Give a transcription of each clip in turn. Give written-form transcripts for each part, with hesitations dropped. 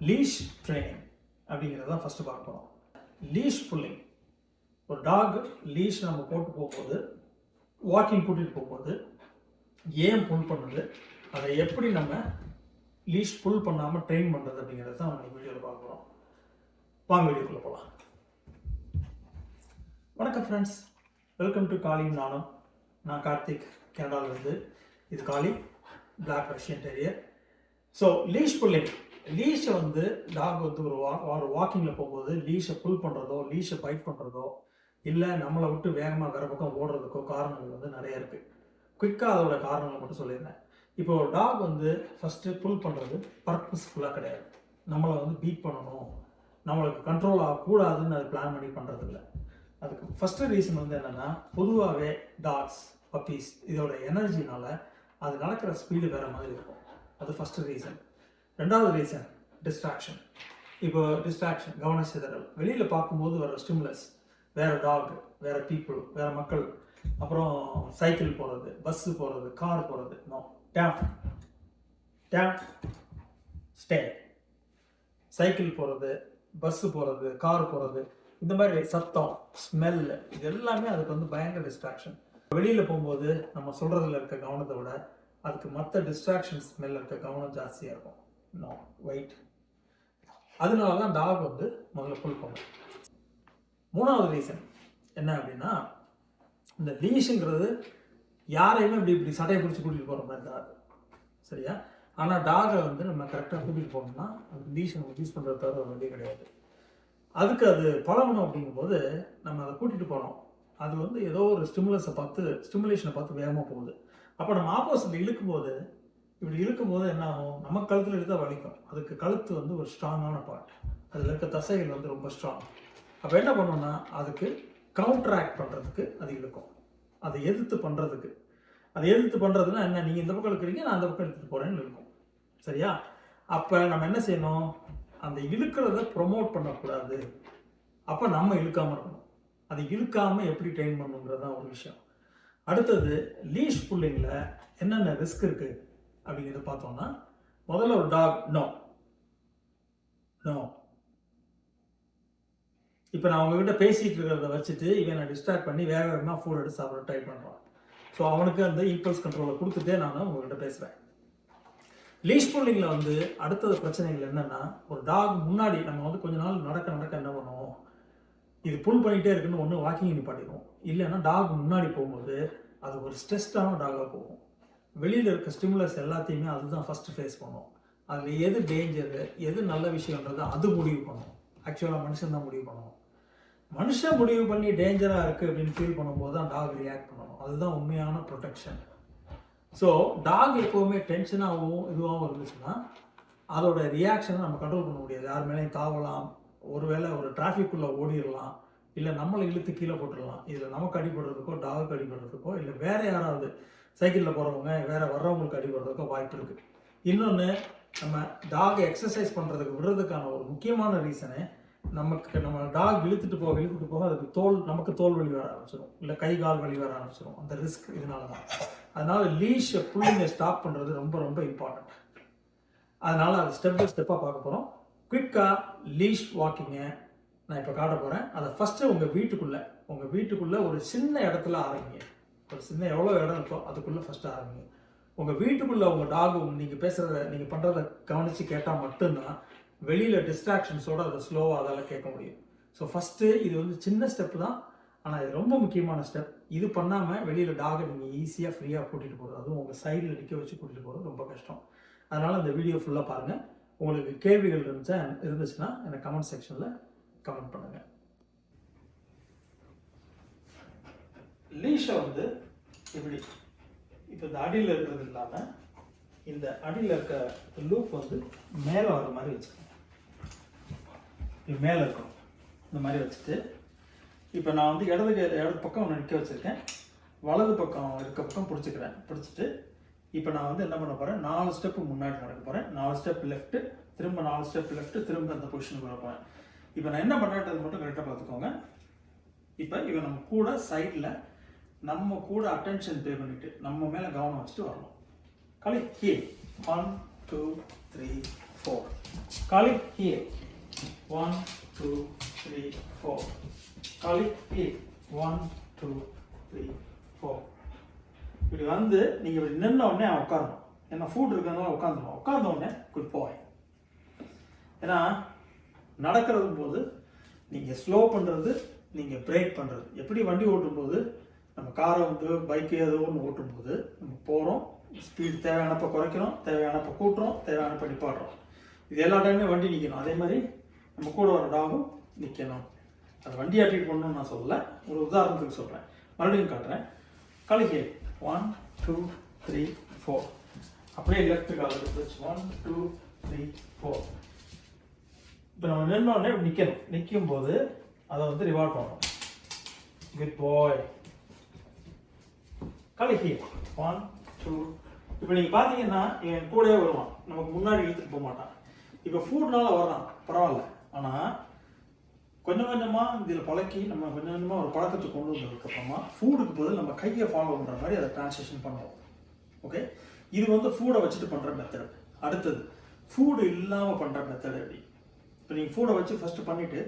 Leash training அப்படிங்கிறத first பார்க்கணும். Leash pulling, ஒரு டாக் லீஷ் நம்ம போட்டு போகும்போது, வாக்கிங் கூட்டிகிட்டு போகும்போது ஏன் புல் பண்ணுது, அதை எப்படி நம்ம லீஷ் புல் பண்ணாமல் ட்ரெயின் பண்ணுறது அப்படிங்கிறத தான் நம்ம வீடியோவில் பார்க்குறோம். வாங்க வீடியோக்குள்ளே போகலாம். வணக்கம் ஃப்ரெண்ட்ஸ், வெல்கம் டு காலியும் நானும். நான் கார்த்திக், கனடாவிலிருந்து. இது Kali, black Russian terrier. So leash pulling, லீஷை வந்து டாக் வந்து ஒரு வாக்கிங்கில் போகும்போது லீஷை புல் பண்ணுறதோ, லீஷை பைட் பண்ணுறதோ, இல்லை நம்மளை விட்டு வேகமாக வேறு பக்கம் ஓடுறதுக்கோ காரணங்கள் வந்து நிறைய இருக்குது. குயிக்காக அதோட காரணங்களை மட்டும் சொல்லியிருந்தேன். இப்போ ஒரு டாக் வந்து ஃபஸ்ட்டு புல் பண்ணுறது பர்பஸ்ஃபுல்லாக கிடையாது. நம்மளை வந்து பீட் பண்ணணும், நம்மளுக்கு கண்ட்ரோல் ஆகக்கூடாதுன்னு அது பிளான் பண்ணி பண்ணுறதில்ல. அதுக்கு ஃபஸ்ட்டு ரீசன் வந்து என்னென்னா, பொதுவாகவே டாக்ஸ், பப்பீஸ் இதோட எனர்ஜினால அது நடக்கிற ஸ்பீடு வேறு மாதிரி இருக்கும். அது ஃபஸ்ட்டு ரீசன். ரெண்டாவது ரீசன் டிஸ்ட்ராக்ஷன். இப்போ டிஸ்ட்ராக்ஷன், கவன சிதறல். வெளியில் பார்க்கும்போது வர ஸ்டிமுலஸ், வேறு டாக், வேறு பீப்புள், வேறு மக்கள், அப்புறம் சைக்கிள் போகிறது, பஸ்ஸு போகிறது, கார் போகிறது, நோ, டேப் டேப் ஸ்டே. சைக்கிள் போகிறது, பஸ்ஸு போகிறது, கார் போகிறது, இந்த மாதிரி சத்தம், ஸ்மெல்லு, இது எல்லாமே அதுக்கு வந்து பயங்கர டிஸ்ட்ராக்ஷன். வெளியில் போகும்போது நம்ம சொல்கிறதுல இருக்க கவனத்தை விட அதுக்கு மற்ற டிஸ்ட்ராக்ஷன் ஸ்மெல்ல இருக்க கவனம் ஜாஸ்தியாக இருக்கும். No, wait. அதனால தான் டாக் வந்து முதல்ல புல் பண்ணும். மூணாவது ரீசன் என்ன அப்படின்னா, இந்த லீஷுங்கிறது யாரையுமே இப்படி சட்டையை பிடிச்சி கூட்டிகிட்டு போகிற மாதிரி தான், சரியா? ஆனால் டாகை வந்து நம்ம கரெக்டாக கூட்டிகிட்டு போகணும்னா அந்த லீஷை நம்ம யூஸ் பண்ணுறது தவிர ஒரு வழியே கிடையாது. அதுக்கு அது பழகணும். அப்படிங்கும்போது நம்ம அதை கூட்டிகிட்டு போகிறோம், அது வந்து ஏதோ ஒரு ஸ்டிமுலேஷனை பார்த்து வேகமாக போகுது. அப்போ நம்ம ஆப்போசிட்டில் இழுக்கும்போது, இப்படி இழுக்கும்போது என்ன ஆகும், நம்ம கழுத்தில் இழுத்தால் வலிக்கும். அதுக்கு கழுத்து வந்து ஒரு ஸ்ட்ராங்கான பார்ட், அதில் இருக்க தசைகள் வந்து ரொம்ப ஸ்ட்ராங். அப்போ என்ன பண்ணோம்னா, அதுக்கு கவுண்டராக்ட் பண்ணுறதுக்கு அது இழுக்கும். அதை எதிர்த்து பண்ணுறதுன்னா என்ன, நீங்கள் இந்த பக்கம் இழுக்கிறீங்க, நான் அந்த பக்கம் எடுத்துகிட்டு போகிறேன்னு இருக்கும், சரியா? அப்போ நம்ம என்ன செய்யணும், அந்த இழுக்கிறத ப்ரொமோட் பண்ணக்கூடாது. அப்போ நம்ம இழுக்காமல் இருக்கணும். அதை இழுக்காமல் எப்படி ட்ரெயின் பண்ணணுங்கிறது தான் ஒரு விஷயம். அடுத்தது, லீஷ் புல்லிங்கில் என்னென்ன ரிஸ்க் இருக்குது அப்படிங்கிறத பார்த்தோம்னா, முதல்ல ஒரு டாக் நோ நோ. இப்போ நான் உங்ககிட்ட பேசிகிட்டு இருக்கிறத வச்சுட்டு இவன் நான் டிஸ்ட்ராக்ட் பண்ணி வேகமாக ஃபுட் எடுத்து சாப்பிட ட்ரை பண்ணுறான். ஸோ அவனுக்கு அந்த ஈக்குவல்ஸ் கண்ட்ரோலை கொடுத்துட்டே நான் உங்ககிட்ட பேசுகிறேன். லீஷ் புல்லிங்கில் வந்து அடுத்தது பிரச்சனைகள் என்னென்னா, ஒரு டாக் முன்னாடி நம்ம வந்து கொஞ்ச நாள் நடக்க என்ன பண்ணுவோம், இது புல் பண்ணிகிட்டே இருக்குன்னு ஒன்று வாக்கிங் நிப்பாட்டிடுவோம். இல்லைன்னா டாக் முன்னாடி போகும்போது அது ஒரு ஸ்ட்ரெஸ்டான டாகாக போகும். வெளியில் இருக்க ஸ்டிமுலஸ் எல்லாத்தையுமே அதுதான் ஃபஸ்ட்டு ஃபேஸ் பண்ணும். அதில் எது டேஞ்சரு, எது நல்ல விஷயன்றது அது முடிவு பண்ணும். ஆக்சுவலாக மனுஷன் தான் முடிவு பண்ணணும். மனுஷன் முடிவு பண்ணி டேஞ்சராக இருக்குது அப்படின்னு ஃபீல் பண்ணும்போது தான் டாக் ரியாக்ட் பண்ணணும். அதுதான் உண்மையான ப்ரொடெக்ஷன். ஸோ டாக் எப்போவுமே டென்ஷனாகவும் இதுவாகவும் இருந்துச்சுன்னா அதோட ரியாக்ஷனை நம்ம கண்ட்ரோல் பண்ண முடியாது. யார் மேலேயும் தாவலாம், ஒருவேளை ஒரு டிராஃபிக்குள்ளே ஓடிடலாம், இல்லை நம்மளை இழுத்து கீழே போட்டுடலாம். இதில் நமக்கு அடிபடுறதுக்கோ, டாகுக்கு அடிபடுறதுக்கோ, இல்லை வேறு யாராவது சைக்கிளில் போகிறவங்க வேறு வர்றவங்களுக்கு அடிபடுறதுக்கோ வாய்ப்பு இருக்குது. இன்னொன்று, நம்ம டாகை எக்ஸசைஸ் பண்ணுறதுக்கு விடுறதுக்கான ஒரு முக்கியமான ரீசனு, நம்ம டாக் இழுத்துட்டு போக அதுக்கு நமக்கு தோல் வலி வர ஆரம்பிச்சிடும், இல்லை கை கால் வலி வர ஆரம்பிச்சிடும். அந்த ரிஸ்க் இதனால தான். அதனால் லீஷை புல்லிங்கை ஸ்டாப் பண்ணுறது ரொம்ப ரொம்ப இம்பார்ட்டண்ட். அதனால் அது ஸ்டெப் பை ஸ்டெப்பாக பார்க்க போகிறோம். குயிக்காக லீஷ் வாக்கிங்கை நான் இப்போ காட்ட போகிறேன். அதை ஃபஸ்ட்டு உங்கள் வீட்டுக்குள்ளே ஒரு சின்ன இடத்துல ஆரம்பிங்க. ஒரு சின்ன எவ்வளோ இடம் இருக்கோ அதுக்குள்ளே ஃபஸ்ட்டு ஆரம்பிங்க. உங்கள் வீட்டுக்குள்ளே உங்கள் டாகு நீங்கள் பேசுகிறத, நீங்கள் பண்ணுறத கவனித்து கேட்டால் மட்டும்தான் வெளியில் டிஸ்ட்ராக்ஷன்ஸோடு அதை ஸ்லோவாக அதால் கேட்க முடியும். ஸோ ஃபஸ்ட்டு இது வந்து சின்ன ஸ்டெப்பு தான், ஆனால் இது ரொம்ப முக்கியமான ஸ்டெப். இது பண்ணாமல் வெளியில் டாகை நீங்கள் ஈஸியாக ஃப்ரீயாக கூட்டிகிட்டு போகிறது, அதுவும் உங்கள் சைடில் நிற்க வச்சு கூட்டிகிட்டு போகிறது ரொம்ப கஷ்டம். அதனால் இந்த வீடியோ ஃபுல்லாக பாருங்கள். உங்களுக்கு கேள்விகள் இருந்துச்சுன்னா எனக்கு கமெண்ட் செக்ஷனில் கமெண்ட் பண்ணுங்கள். லீஷை வந்து இப்படி இப்போ இந்த அடியில் இருக்கிறது இல்லாமல் இந்த அடியில் இருக்க லூப் வந்து மேலே வர மாதிரி வச்சுக்கோங்க. இது மேலே இருக்கும், இந்த மாதிரி வச்சுட்டு இப்போ நான் வந்து இடது பக்கம் ஒன்று நிற்க வச்சுருக்கேன், வலது பக்கம் இருக்க பக்கம் பிடிச்சிட்டு இப்போ நான் வந்து என்ன பண்ண போகிறேன், 4 ஸ்டெப்பு முன்னாடி நடக்க போகிறேன். 4 ஸ்டெப் லெஃப்ட்டு, திரும்ப 4 ஸ்டெப் லெஃப்ட்டு, திரும்ப அந்த பொசிஷனுக்கு வர போகிறேன். இப்போ நான் என்ன பண்ணுறது மட்டும் கரெக்டாக பார்த்துக்கோங்க. இப்போ இவன் நம்ம கூட அட்டென்ஷன் பே பண்ணிவிட்டு நம்ம மேலே கவனம் வச்சுட்டு வரணும். கலி heel 1 2 3 4. Kali, here. 1, 2, 3, 4. Kali, here. 1, 2, 3, 4. இப்படி வந்து நீங்கள் இப்படி நின்ன உடனே அவன் உட்காரணும். ஏன்னா ஃபுட் இருக்கிறதுனால உட்காந்துடும். உட்கார்ந்த உடனே குட் பாய். ஏன்னா நடக்கிறது போது நீங்கள் ஸ்லோ பண்ணுறது, நீங்கள் பிரேக் பண்ணுறது. எப்படி வண்டி ஓட்டும்போது நம்ம காரை வந்து பைக்கு ஏதோ ஒன்று ஓட்டும்போது நம்ம போகிறோம், ஸ்பீடு தேவையானப்போ குறைக்கிறோம், தேவையானப்போ கூட்டுறோம், தேவையானப்போ நிப்பாட்டுறோம். இது எல்லா டைமே வண்டி நிற்கணும். அதே மாதிரி நம்ம கூட வர டாகும் நிற்கணும். அது வண்டி ஆட்டிட்டு பண்ணணும்னு நான் சொல்லலை, ஒரு உதாரணத்துக்கு சொல்கிறேன். மறுபடியும் காட்டுறேன். கலிகே 1, 2, 3, 4. அப்படியே லெஃப்ட் கால் எடுத்து 1, 2, 3, 4. இப்போ நம்ம நின்னோடனே நிற்கணும். நிற்கும் போது அதை வந்து ரிவார்ட் பண்ணணும். குட் பாய். கலிகே 1, 2. இப்போ நீங்கள் பார்த்தீங்கன்னா என் கூடவே வருவான், நமக்கு முன்னாடி இழுத்துட்டு போக மாட்டான். இப்போ ஃபுட்னால வர்றான், பரவாயில்ல. ஆனால் கொஞ்சம் கொஞ்சமாக இதில் பழக்கி நம்ம கொஞ்சம் கொஞ்சமாக ஒரு பழக்கத்தை கொண்டு வந்ததுக்கப்புறமா ஃபுட்டுக்கு பதில் நம்ம கையை ஃபாலோ பண்ணுற மாதிரி அதை ட்ரான்ஸ்லேஷன் பண்ணுவோம். ஓகே, இது வந்து ஃபுட்டை வச்சுட்டு பண்ணுற மெத்தட். அடுத்தது ஃபுட் இல்லாமல் பண்ணுற மெத்தட் எப்படி? இப்போ நீங்கள் ஃபுட்டை வச்சு ஃபஸ்ட்டு பண்ணிவிட்டு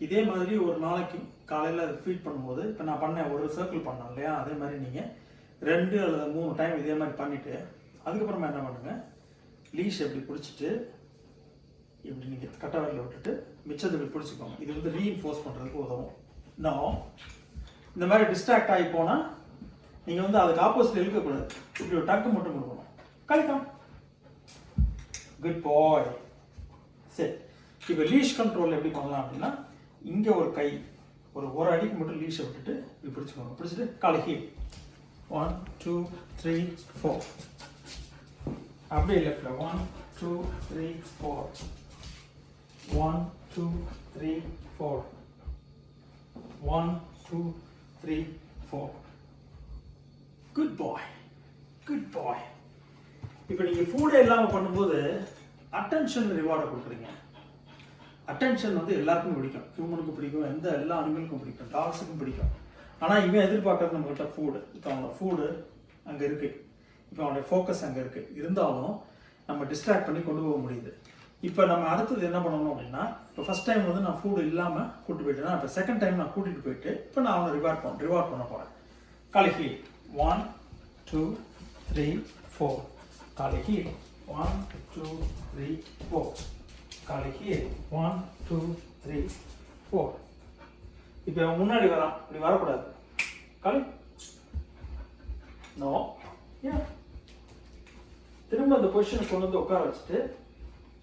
இதே மாதிரி ஒரு நாளைக்கு காலையில் அதை ஃபீட் பண்ணும்போது, இப்போ நான் பண்ணேன் ஒரு சர்க்கிள் பண்ணேன் இல்லையா, அதே மாதிரி நீங்கள் 2 அல்லது 3 டைம் இதே மாதிரி பண்ணிவிட்டு அதுக்கப்புறமா என்ன பண்ணுங்கள், லீஷ் எப்படி பிடிச்சிட்டு இப்படி நீங்கள் கட்டவரில் விட்டுட்டு மிச்சத்தை இப்படி பிடிச்சிக்கோங்க. இது வந்து ரீஇன்ஃபோர்ஸ் பண்ணுறதுக்கு உதவும். இன்னும் இந்த மாதிரி டிஸ்ட்ராக்ட் ஆகி போனால் நீங்கள் வந்து அதுக்கு ஆப்போசிட் இழுக்கக்கூடாது, இப்படி ஒரு டக்கு மட்டும் கொடுக்கணும். கழிக்கும். குட் பாய். சரி, இப்போ லீஷ் கண்ட்ரோல் எப்படி பண்ணலாம் அப்படின்னா, இங்கே ஒரு கை ஒரு அடிக்கு மட்டும் லீஷை விட்டுட்டு இப்படி பிடிச்சிக்கோங்க. பிடிச்சிட்டு காலை ஹீல் 1, 2, 3, 4. அப்படியே லெஃப்டில் 1, 2, 3, 4. 1, 2, 3, 4. 1, 2, 3, 4. குட் பாய், குட் பாய். இப்போ நீங்கள் ஃபுட்டே இல்லாமல் பண்ணும்போது அட்டென்ஷன் ரிவார்டை கொடுக்குறீங்க. அட்டென்ஷன் வந்து எல்லாருக்கும் பிடிக்கும், ஹியூமனுக்கு பிடிக்கும், எல்லா அனிமலுக்கும் பிடிக்கும், டாக்ஸுக்கும் பிடிக்கும். ஆனால் இவன் எதிர்பார்க்கறது நம்மகிட்ட ஃபுட்டு. இப்போ அவனோட ஃபுட்டு அங்கே இருக்குது, இப்போ அவனுடைய ஃபோக்கஸ் அங்கே இருக்குது. இருந்தாலும் நம்ம டிஸ்ட்ராக்ட் பண்ணி கொண்டு போக முடியுது. இப்போ நம்ம அடுத்தது என்ன பண்ணணும் அப்படின்னா, இப்போ ஃபஸ்ட் டைம் வந்து நான் ஃபுட் இல்லாமல் கூப்பிட்டு போயிட்டேன்னா, இப்போ செகண்ட் டைம் நான் கூட்டிகிட்டு போயிட்டு இப்போ நான் அவனை ரிவார்ட் பண்ண போகிறேன். காலைக்கு 1, 2, 3, 4. காலைக்கு 1, 2, 3, 4. காலைக்கு 1, 2, 3, 4. இப்போ முன்னாடி வரான், இப்படி வரக்கூடாது. காலி நோ. ஏன் திரும்ப அந்த பொசிஷனை கொண்டு வந்து உட்கார வச்சுட்டு,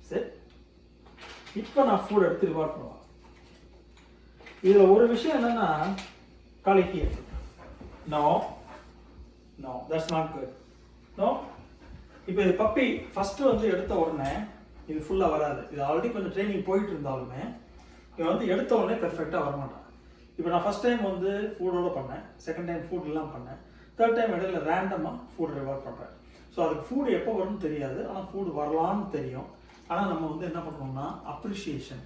சரி இப்போ நான் ஃபுட் எடுத்து ரிவார்ட் பண்ணுவேன். இதில் ஒரு விஷயம் என்னன்னா, காலைக்கு no no, that's not good. No. இப்போ இது பப்பி ஃபஸ்ட்டு வந்து எடுத்த உடனே இது ஃபுல்லாக வராது. இது ஆல்ரெடி கொஞ்சம் ட்ரைனிங் போயிட்டு இருந்தாலுமே இவன் வந்து எடுத்த உடனே பெர்ஃபெக்டாக வரமாட்டான். இப்போ நான் ஃபஸ்ட் டைம் வந்து ஃபுட்டோட பண்ணேன், செகண்ட் டைம் ஃபுட் இல்லாமல் பண்ணேன், தேர்ட் டைம் இடையில ரேண்டமாக ஃபுட் ரிவார்ட் பண்ணுறேன். ஸோ அதுக்கு ஃபுட் எப்போ வரும்னு தெரியாது, ஆனால் ஃபுட் வரலான்னு தெரியும். ஆனால் நம்ம வந்து என்ன பண்ணுறோம்னா அப்ரிஷியேஷன்,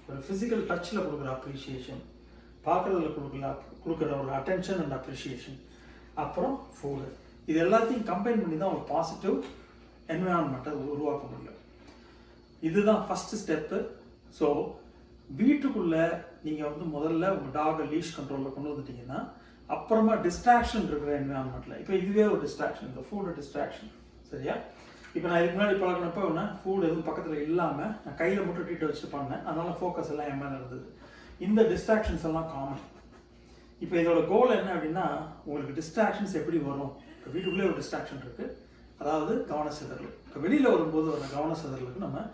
ஒரு ஃபிசிக்கல் டச்சில் கொடுக்குற அப்ரிஷியேஷன், பார்க்குறதுல கொடுக்குற ஒரு அட்டென்ஷன் அண்ட் அப்ரிஷியேஷன், அப்புறம் ஃபுட்டு, இது எல்லாத்தையும் கம்பைன் பண்ணி தான் ஒரு பாசிட்டிவ் என்விரான்மெண்ட்டை உருவாக்க முடியும். இதுதான் ஃபஸ்ட்டு ஸ்டெப்பு. ஸோ வீட்டுக்குள்ளே நீங்கள் வந்து முதல்ல உங்கள் டாகை லீஷ் கண்ட்ரோலில் கொண்டு வந்துட்டீங்கன்னா, அப்புறமா டிஸ்ட்ராக்ஷன் இருக்கிற என்விரான்மெண்ட்டில், இப்போ இதுவே ஒரு டிஸ்ட்ராக்ஷன், இந்த ஃபுட்டு டிஸ்ட்ராக்ஷன், சரியா? இப்போ நான் இதுக்கு முன்னாடி பழகினப்போ என்ன, ஃபுட் எதுவும் பக்கத்தில் இல்லாமல் நான் கையில் மட்டும் ட்ரீட்டை வச்சு பண்ணேன், அதனால் ஃபோக்கஸ் எல்லாம் என் மேலே இருந்தது. இந்த டிஸ்ட்ராக்ஷன்ஸ் எல்லாம் காமன். இப்போ இதோட கோல் என்ன அப்படின்னா, உங்களுக்கு டிஸ்ட்ராக்ஷன்ஸ் எப்படி வரும்? இப்போ வீட்டுக்குள்ளே ஒரு டிஸ்ட்ராக்ஷன் இருக்குது, அதாவது கவனச்சிதறல். இப்போ வெளியில் வரும்போது வர கவனச்சிதறலுக்கு நம்ம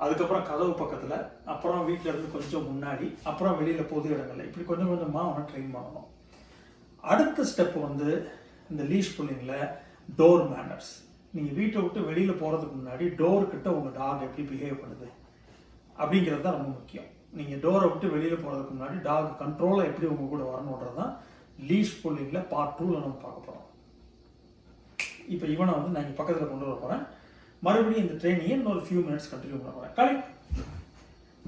அதுக்கப்புறம் கதவு பக்கத்தில், அப்புறம் வீட்டில் இருந்து கொஞ்சம் முன்னாடி, அப்புறம் வெளியில் பொது இடங்களில், இப்படி கொஞ்சம் கொஞ்சமாக அவனை ட்ரெயின் பண்ணணும். அடுத்த ஸ்டெப்பு வந்து இந்த லீஷ் புல்லிங்கில் டோர் மேனர்ஸ். நீங்கள் வீட்டை விட்டு வெளியில் போகிறதுக்கு முன்னாடி டோர்கிட்ட உங்கள் டாக் எப்படி பிஹேவ் பண்ணுது அப்படிங்கிறது தான் ரொம்ப முக்கியம். நீங்கள் டோரை விட்டு வெளியில் போகிறதுக்கு முன்னாடி டாக் கண்ட்ரோலாக எப்படி உங்கள் கூட வரணுன்றது தான் லீஷ் புல்லிங்கில் பார்ட் 2ல் நம்ம பார்க்க போகிறோம். இப்போ இவனை வந்து நான் இங்கே பக்கத்தில் கொண்டு வர போகிறேன். மறுபடியும் இந்த ட்ரைனிங்கை இன்னொரு ஃபியூ மினிட்ஸ் கண்டினியூ பண்ண போகிறேன். கரெக்ட்,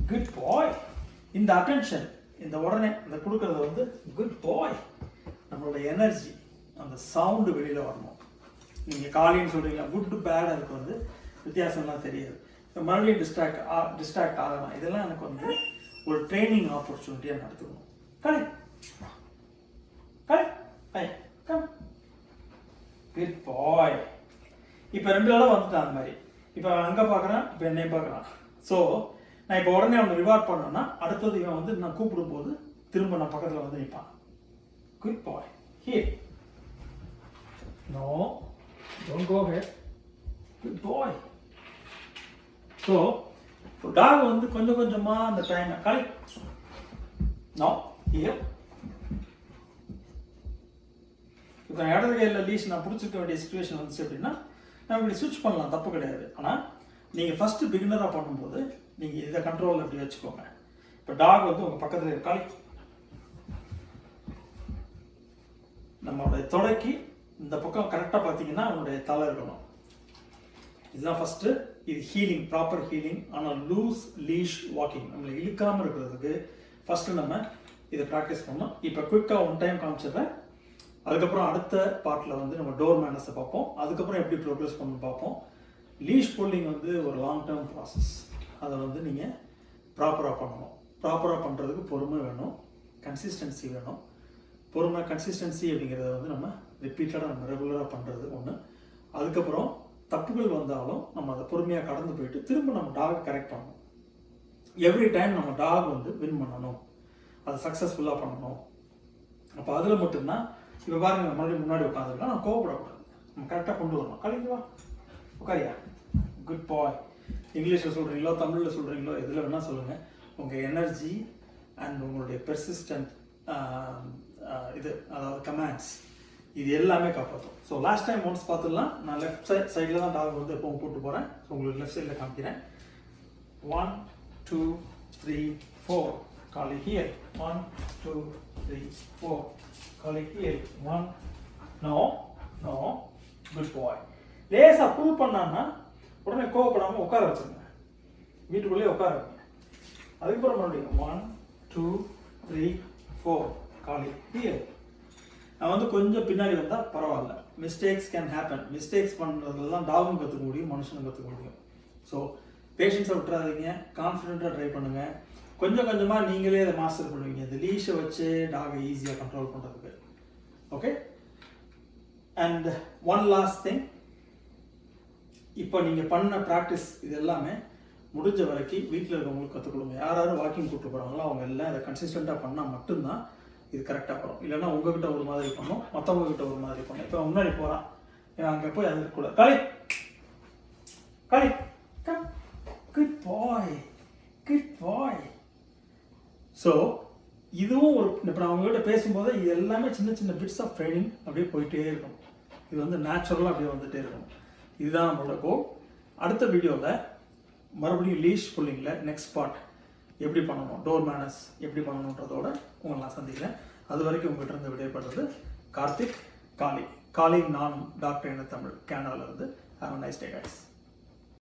குட் பாய். இந்த அட்டென்ஷன், இந்த உடனே இந்த கொடுக்கறது வந்து குட் பாய். நம்மளோட எனர்ஜி, அந்த சவுண்டு வெளியில் வரணும். நீங்கள் காலின்னு சொல்கிறீங்க, குட் பேட், அதுக்கு வந்து வித்தியாசம்லாம் தெரியாது. மறுபடியும் டிஸ்ட்ராக்ட் ஆகலாம். இதெல்லாம் எனக்கு வந்து ஒரு ட்ரைனிங் ஆப்பர்ச்சுனிட்டியாக நடத்துக்கணும். கலை கலை ஐ கம் குட் பாய். இப்போ 2 தடவை வந்துட்டான் அந்த மாதிரி. இப்போ அங்கே பார்க்குறான், இப்போ என்னையும் பார்க்குறான். ஸோ நான் இப்போ உடனே அவனை ரிவார்ட் பண்ணேன்னா அடுத்தது இவன் வந்து நான் கூப்பிடும் போது திரும்ப நான் பக்கத்தில் வந்து நிற்பான். Good boy. Here no don't go here. Good boy. So dog வந்து கொஞ்சம் கொஞ்சமாக அந்த டைமை கலை நோ ஹியர். இப்போ நான் இடது கையில் லீஷ் நான் பிடிச்சிருக்க வேண்டிய சுச்சுவேஷன் வந்துச்சு அப்படின்னா நான் இப்படி ஸ்விட்ச் பண்ணலாம், தப்பு கிடையாது. ஆனால் நீங்கள் ஃபஸ்ட்டு பிகினராக பண்ணும்போது நீங்கள் இதை கண்ட்ரோல் அப்படி வச்சுக்கோங்க. இப்போ டாக் வந்து உங்கள் பக்கத்தில் இருக்காளி நம்மளுடைய தொடைக்கு இந்த பக்கம் கரெக்டாக பார்த்தீங்கன்னா அவனுடைய தலை இருக்கணும். இதுதான் ஃபஸ்ட்டு. இது ஹீலிங், ப்ராப்பர் ஹீலிங். ஆனால் லூஸ் லீஷ் வாக்கிங் நம்மளை இழுக்காமல் இருக்கிறதுக்கு ஃபஸ்ட்டு நம்ம இதை ப்ராக்டிஸ் பண்ணோம். இப்போ குயிக்காக 1 டைம் காமிச்சிடுறேன். அதுக்கப்புறம் அடுத்த பார்ட்டில் வந்து நம்ம டோர் மேனர்ஸை பார்ப்போம். அதுக்கப்புறம் எப்படி ப்ரோக்ரஸ் பண்ணணும் பார்ப்போம். லீஷ் புல்லிங் வந்து ஒரு லாங் டேர்ம் ப்ராசஸ். அதை வந்து நீங்கள் ப்ராப்பராக பண்ணணும். ப்ராப்பராக பண்ணுறதுக்கு பொறுமை வேணும், கன்சிஸ்டன்சி வேணும். பொறுமை கன்சிஸ்டன்சி அப்படிங்கிறத வந்து நம்ம ரிப்பீட்டடாக நம்ம ரெகுலராக பண்ணுறது ஒன்று. அதுக்கப்புறம் தப்புகள் வந்தாலும் நம்ம அதை பொறுமையாக கடந்து போயிட்டு திரும்ப நம்ம டாகை கரெக்ட் பண்ணணும். எவ்ரி டைம் நம்ம டாக் வந்து வின் பண்ணணும், அதை சக்ஸஸ்ஃபுல்லாக பண்ணணும். அப்போ அதில் மட்டும்தான் இப்போ பாருங்க மறுபடியும் முன்னாடி உட்காந்துருக்கா, நான் கோவப்படக்கூடாது, நம்ம கரெக்டாக கொண்டு வரணும். கலைக்குவா உட்காரியா குட் பாய். இங்கிலீஷில் சொல்கிறீங்களோ தமிழில் சொல்கிறீங்களோ எதில் வேணால் சொல்லுங்கள். உங்கள் எனர்ஜி அண்ட் உங்களுடைய பெர்சிஸ்டன்ட் இது அதாவது கமாண்ட்ஸ் இது எல்லாமே காப்பாற்றும். ஸோ லாஸ்ட் டைம் ஒன்ஸ் பார்த்துடலாம். நான் லெஃப்ட் சைடில் தான் டாக் வந்து எப்பவும் கூப்பிட்டு போகிறேன். ஸோ உங்களுக்கு லெஃப்ட் சைடில் காமிக்கிறேன். 1 2 3 4 காலி ஹியர். 1 2 3 4 காலி ஹியர். 1 நோ நோ குட் பாய். லேசாக புல் பண்ணான்னா உடனே கோவப்படாமல் உட்கார வச்சுருங்க, வீட்டுக்குள்ளேயே உட்கார வைங்க. அதுக்கப்புறம் மறுபடியும் 1 2 3 4 காலி ஹியர். நான் வந்து கொஞ்சம் பின்னாடி வந்தால் பரவாயில்ல. Mistakes can happen. மிஸ்டேக்ஸ் பண்ணுறதுலாம் டாகும் கற்றுக்க முடியும், மனுஷனும் கற்றுக்க முடியும். ஸோ பேஷன்ஸை விட்டுறாதீங்க, கான்ஃபிடென்ட்டாக ட்ரை பண்ணுங்கள். கொஞ்சம் கொஞ்சமாக நீங்களே அதை மாஸ்டர் பண்ணுவீங்க. இந்த லீஷை வச்சு டாகை ஈஸியாக கண்ட்ரோல் பண்ணுறதுக்கு. Okay. And one last thing, இப்போ நீங்கள் பண்ண ப்ராக்டிஸ் இது எல்லாமே முடிஞ்ச வரைக்கும் வீட்டில் இருக்கவங்களுக்கு கற்றுக் கொடுங்க. யார் யாரும் வாக்கிங் கூப்பிட்டு போகிறாங்களோ அவங்க எல்லாம் அதை கன்சிஸ்டண்ட்டாக பண்ணால் மட்டும்தான் இது கரெக்டாக வரும். இல்லைன்னா உங்ககிட்ட ஒரு மாதிரி பண்ணும், மற்றவங்க கிட்ட ஒரு மாதிரி பண்ணும். இப்போ முன்னாடி போகிறான், அங்கே போய் அது கூட காலி காலி come good bye good boy. So இதுவும் ஒரு இப்போ நான் அவங்ககிட்ட பேசும்போது இது எல்லாமே சின்ன சின்ன பிட்ஸ் ஆஃப் ட்ரைனிங் அப்படியே போயிட்டே இருக்கும். இது வந்து நேச்சுரலாக அப்படியே வந்துகிட்டே இருக்கும். இதுதான் நம்மளோட கோல். அடுத்த வீடியோவில் மறுபடியும் லீஷ் புல்லிங்கில் நெக்ஸ்ட் பார்ட் எப்படி பண்ணணும், டோர் மேனர்ஸ் எப்படி பண்ணணுன்றதோட உங்களை நான் சந்திக்கிறேன். அது வரைக்கும் உங்கள்கிட்ட இருந்து விடைபடுறது கார்த்திக். காலி நான் டாக்டர் என்ன தமிழ் கேனடாவிலேருந்து. Have a nice day guys.